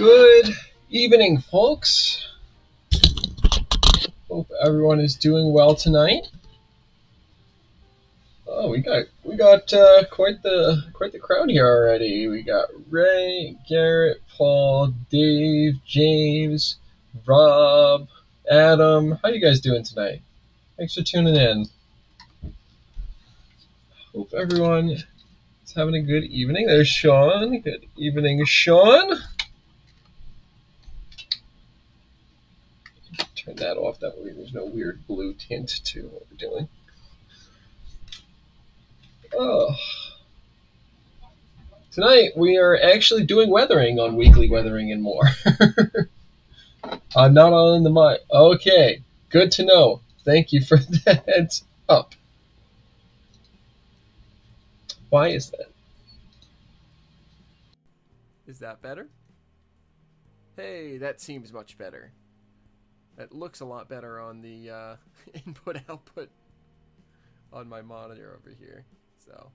Good evening, folks. Hope everyone is doing well tonight. Oh, we got quite the crowd here already. We got Ray, Garrett, Paul, Dave, James, Rob, Adam. How you guys doing tonight? Thanks for tuning in. Hope everyone is having a good evening. There's Sean. Good evening, Sean. Turn that off. That way there's no weird blue tint to what we're doing. Oh. Tonight we are actually doing weathering on Weekly Weathering and More. I'm not on the mic. Okay, good to know. Thank you for that heads up. Why is that? Is that better? Hey, that seems much better. That looks a lot better on the input-output on my monitor over here. So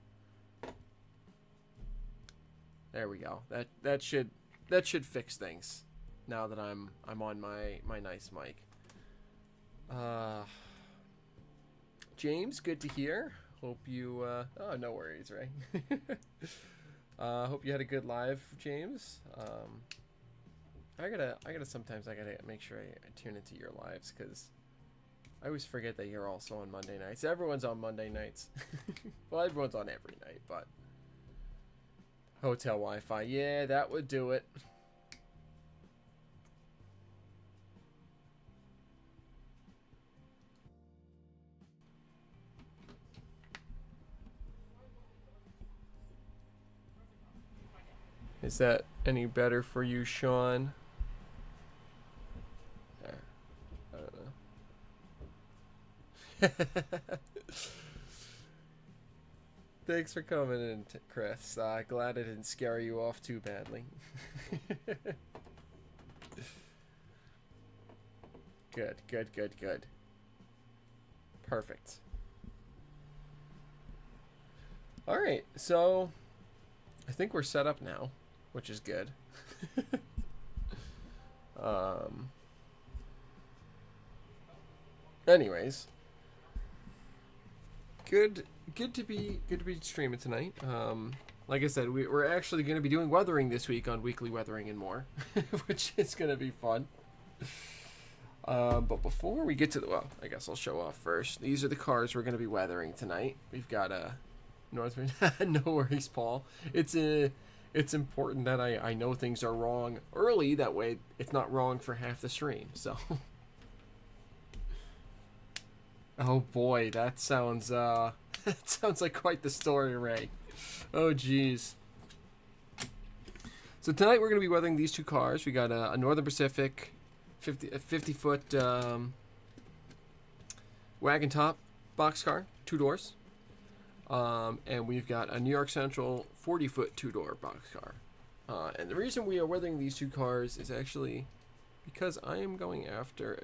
there we go. That should fix things. Now that I'm on my nice mic. James, good to hear. Hope you oh, no worries, Ray. Hope you had a good live, James. I gotta make sure I tune into your lives, because I always forget that you're also on Monday nights. Everyone's on Monday nights. Well, everyone's on every night, but hotel Wi-Fi, yeah, that would do it. Is that any better for you, Sean? There. I don't know. Thanks for coming in, Chris. Glad I didn't scare you off too badly. Good. Perfect. Alright, so I think we're set up now, which is good. Anyways, good to be streaming tonight. Like I said, we're actually going to be doing weathering this week on Weekly Weathering and More, which is going to be fun. But before we get to well, I guess I'll show off first. These are the cars we're going to be weathering tonight. We've got a Northern. No worries, Paul. It's important that I know things are wrong early. That way, it's not wrong for half the stream. So. Oh boy, that sounds like quite the story, Ray. Oh geez. So tonight we're going to be weathering these two cars. We got a Northern Pacific 50-foot wagon top boxcar, 2 doors. And we've got a New York Central 40-foot 2-door boxcar. And the reason we are weathering these two cars is actually because I am going after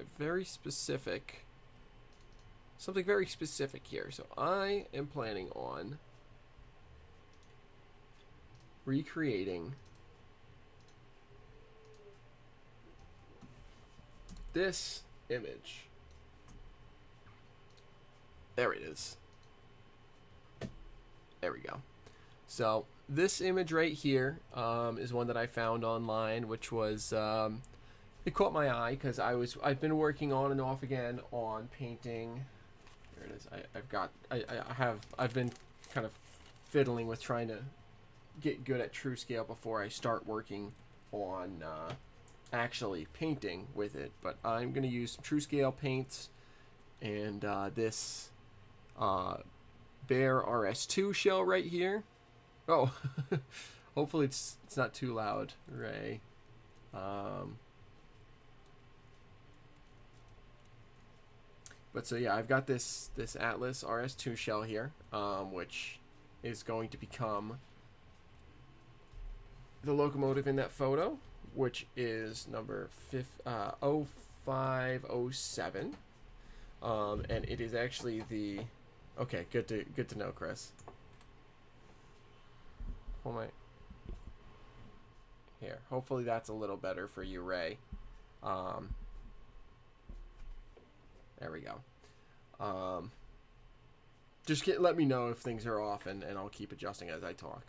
something very specific here. So I am planning on recreating this image. There it is. There we go. So this image right here is one that I found online, which was it caught my eye because I've been working on and off again on painting. There it is. I've been kind of fiddling with trying to get good at true scale before I start working on actually painting with it. But I'm gonna use some true scale paints and this Bear RS2 shell right here. Oh, hopefully it's not too loud, Ray. But so yeah, I've got this Atlas RS2 shell here, which is going to become the locomotive in that photo, which is number 0507, and it is actually the. Okay, good to know, Chris. Oh my. Here, hopefully that's a little better for you, Ray. Um, there we go. Just let me know if things are off, and I'll keep adjusting as I talk.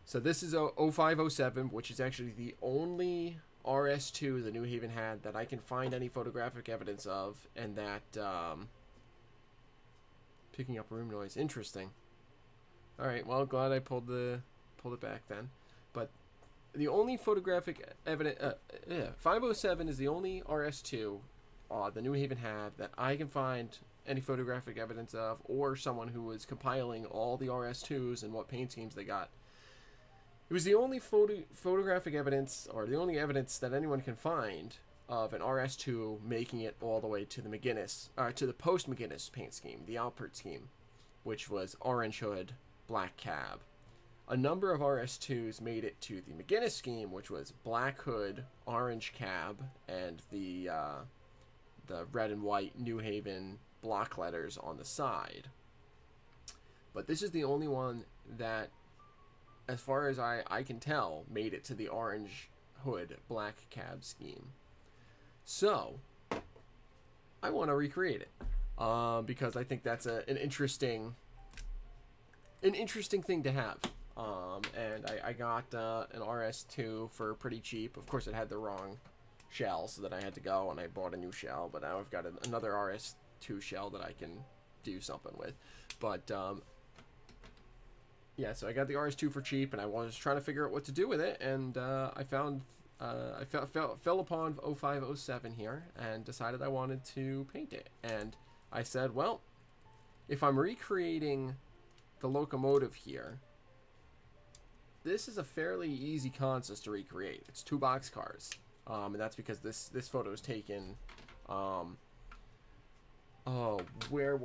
So this is a 0507, which is actually the only RS2 the New Haven had that I can find any photographic evidence of, and that picking up room noise. Interesting. All right, well, glad I pulled it back then. But the only photographic evidence, 507 is the only RS2 the New Haven had that I can find any photographic evidence of, or someone who was compiling all the RS2s and what paint schemes they got. It was the only photographic evidence, or the only evidence that anyone can find of an RS2 making it all the way to the to the post-McGinnis paint scheme, the Alpert scheme, which was orange hood, black cab. A number of RS2s made it to the McGinnis scheme, which was black hood, orange cab, and the red and white New Haven block letters on the side. But this is the only one that, as far as I can tell, made it to the orange hood, black cab scheme. So, I want to recreate it. Because I think that's an interesting thing to have. And I got an RS2 for pretty cheap. Of course, it had the wrong shell, so that I had to go and I bought a new shell. But now I've got another RS2 shell that I can do something with. But yeah, so I got the RS2 for cheap, and I was trying to figure out what to do with it, and I fell upon 0507 here, and decided I wanted to paint it. And I said, well, if I'm recreating the locomotive here, this is a fairly easy consist to recreate. It's 2 boxcars, and that's because this photo is taken. Where was